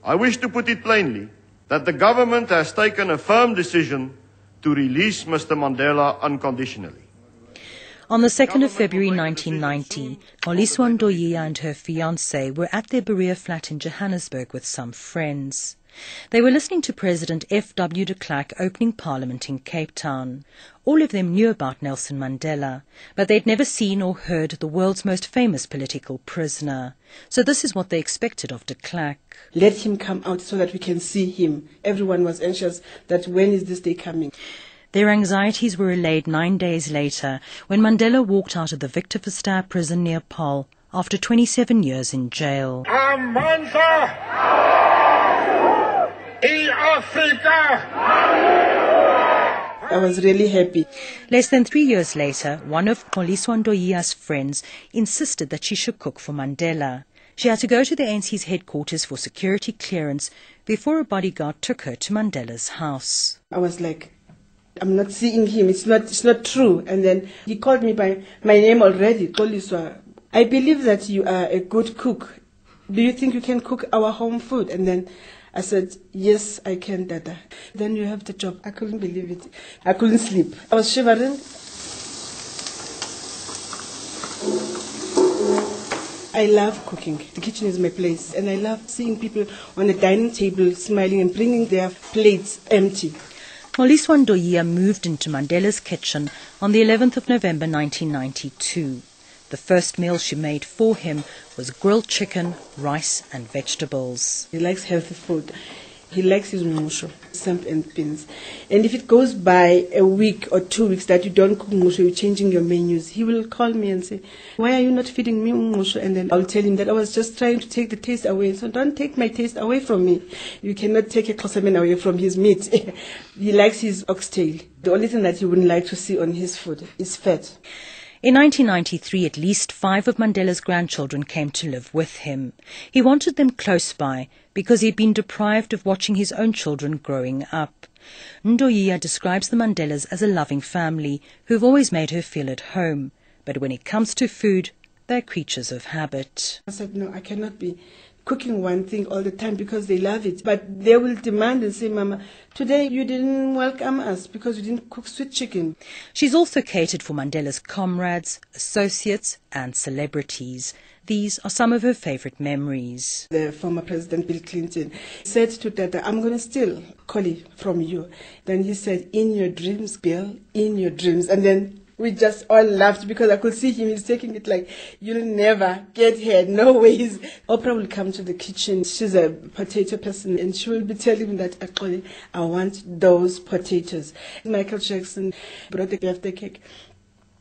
I wish to put it plainly that the government has taken a firm decision to release Mr. Mandela unconditionally. On the 2nd of February 1990, Xoliswa Ndoyiya and her fiance were at their Berea flat in Johannesburg with some friends. They were listening to President FW de Klerk opening Parliament in Cape Town. All of them knew about Nelson Mandela, but they'd never seen or heard the world's most famous political prisoner. So this is what they expected of de Klerk. Let him come out so that we can see him. Everyone was anxious that when is this day coming? Their anxieties were allayed 9 days later when Mandela walked out of the Victor Verster prison near Paarl after 27 years in jail. I was really happy. Less than 3 years later, one of Xoliswa Ndoyiya's friends insisted that she should cook for Mandela. She had to go to the ANC's headquarters for security clearance before a bodyguard took her to Mandela's house. I was like, I'm not seeing him. It's not true. And then he called me by my name already, Xoliswa. I believe that you are a good cook. Do you think you can cook our home food? And then I said, yes, I can, Dada. Then you have the job. I couldn't believe it. I couldn't sleep. I was shivering. I love cooking. The kitchen is my place. And I love seeing people on the dining table smiling and bringing their plates empty. Xoliswa Ndoyiya moved into Mandela's kitchen on the 11th of November 1992. The first meal she made for him was grilled chicken, rice and vegetables. He likes healthy food. He likes his musho, samp and beans. And if it goes by a week or 2 weeks that you don't cook musho, you're changing your menus, he will call me and say, why are you not feeding me musho? And then I'll tell him that I was just trying to take the taste away. So don't take my taste away from me. You cannot take a Xhosa away from his meat. He likes his oxtail. The only thing that he wouldn't like to see on his food is fat. In 1993, at least 5 of Mandela's grandchildren came to live with him. He wanted them close by because he'd been deprived of watching his own children growing up. Ndoyiya describes the Mandelas as a loving family who've always made her feel at home. But when it comes to food, they're creatures of habit. I said, no, I cannot be cooking one thing all the time because they love it. But they will demand and say, Mama, today you didn't welcome us because you didn't cook sweet chicken. She's also catered for Mandela's comrades, associates and celebrities. These are some of her favorite memories. The former President Bill Clinton said to Tata, I'm going to steal Collie from you. Then he said, in your dreams, Bill, in your dreams. And then we just all laughed because I could see him. He's taking it like, you'll never get here. No ways. Oprah will come to the kitchen. She's a potato person and she will be telling me that, actually, I want those potatoes. Michael Jackson brought the birthday cake.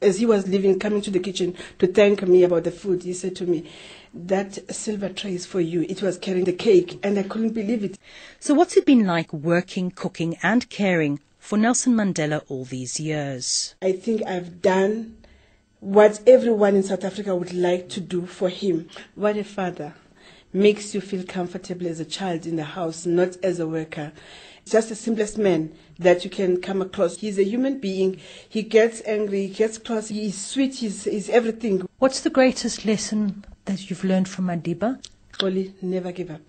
As he was leaving, coming to the kitchen to thank me about the food, he said to me, that silver tray is for you. It was carrying the cake and I couldn't believe it. So what's it been like working, cooking and caring for Nelson Mandela all these years? I think I've done what everyone in South Africa would like to do for him. What a father makes you feel comfortable as a child in the house, not as a worker. Just the simplest man that you can come across. He's a human being. He gets angry, he gets cross, he's sweet, he's everything. What's the greatest lesson that you've learned from Madiba? Xoli, never give up.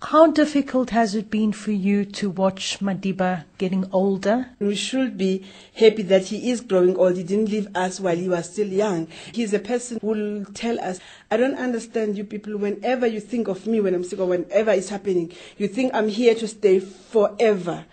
How difficult has it been for you to watch Madiba getting older? We should be happy that he is growing old. He didn't leave us while he was still young. He's a person who will tell us, I don't understand you people. Whenever you think of me when I'm sick or whenever it's happening, you think I'm here to stay forever.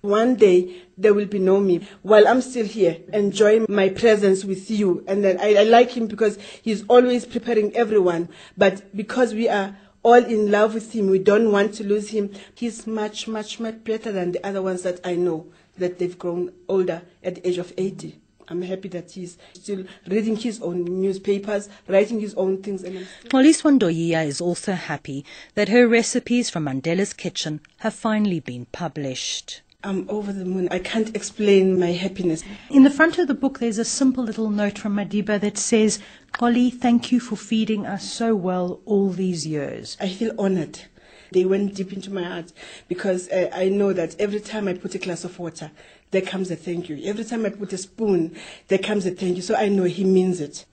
One day there will be no me. While I'm still here, enjoy my presence with you. And then I like him because he's always preparing everyone. But because we are all in love with him, we don't want to lose him. He's much, much, much better than the other ones that I know, that they've grown older at the age of 80. I'm happy that he's still reading his own newspapers, writing his own things. Xoliswa Ndoyiya is also happy that her recipes from Mandela's kitchen have finally been published. I'm over the moon. I can't explain my happiness. In the front of the book, there's a simple little note from Madiba that says, Xoli, thank you for feeding us so well all these years. I feel honored They went deep into my heart because I know that every time I put a glass of water, there comes a thank you. Every time I put a spoon, there comes a thank you. So I know he means it.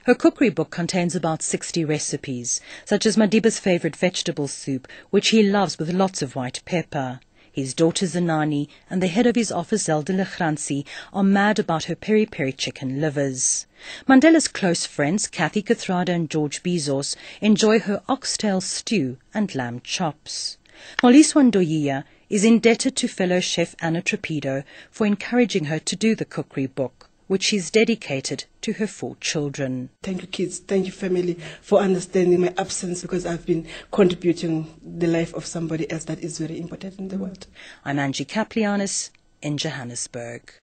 Her cookery book contains about 60 recipes, such as Madiba's favourite vegetable soup, which he loves with lots of white pepper. His daughter Zenani and the head of his office, Zelda Legransi, are mad about her peri-peri chicken livers. Mandela's close friends, Kathy Kathrada and George Bezos, enjoy her oxtail stew and lamb chops. Xoliswa Ndoyiya is indebted to fellow chef Anna Trapido for encouraging her to do the cookery book, which she's dedicated to her 4 children. Thank you, kids. Thank you, family, for understanding my absence, because I've been contributing the life of somebody else that is very important in the world. I'm Angie Kapelianis in Johannesburg.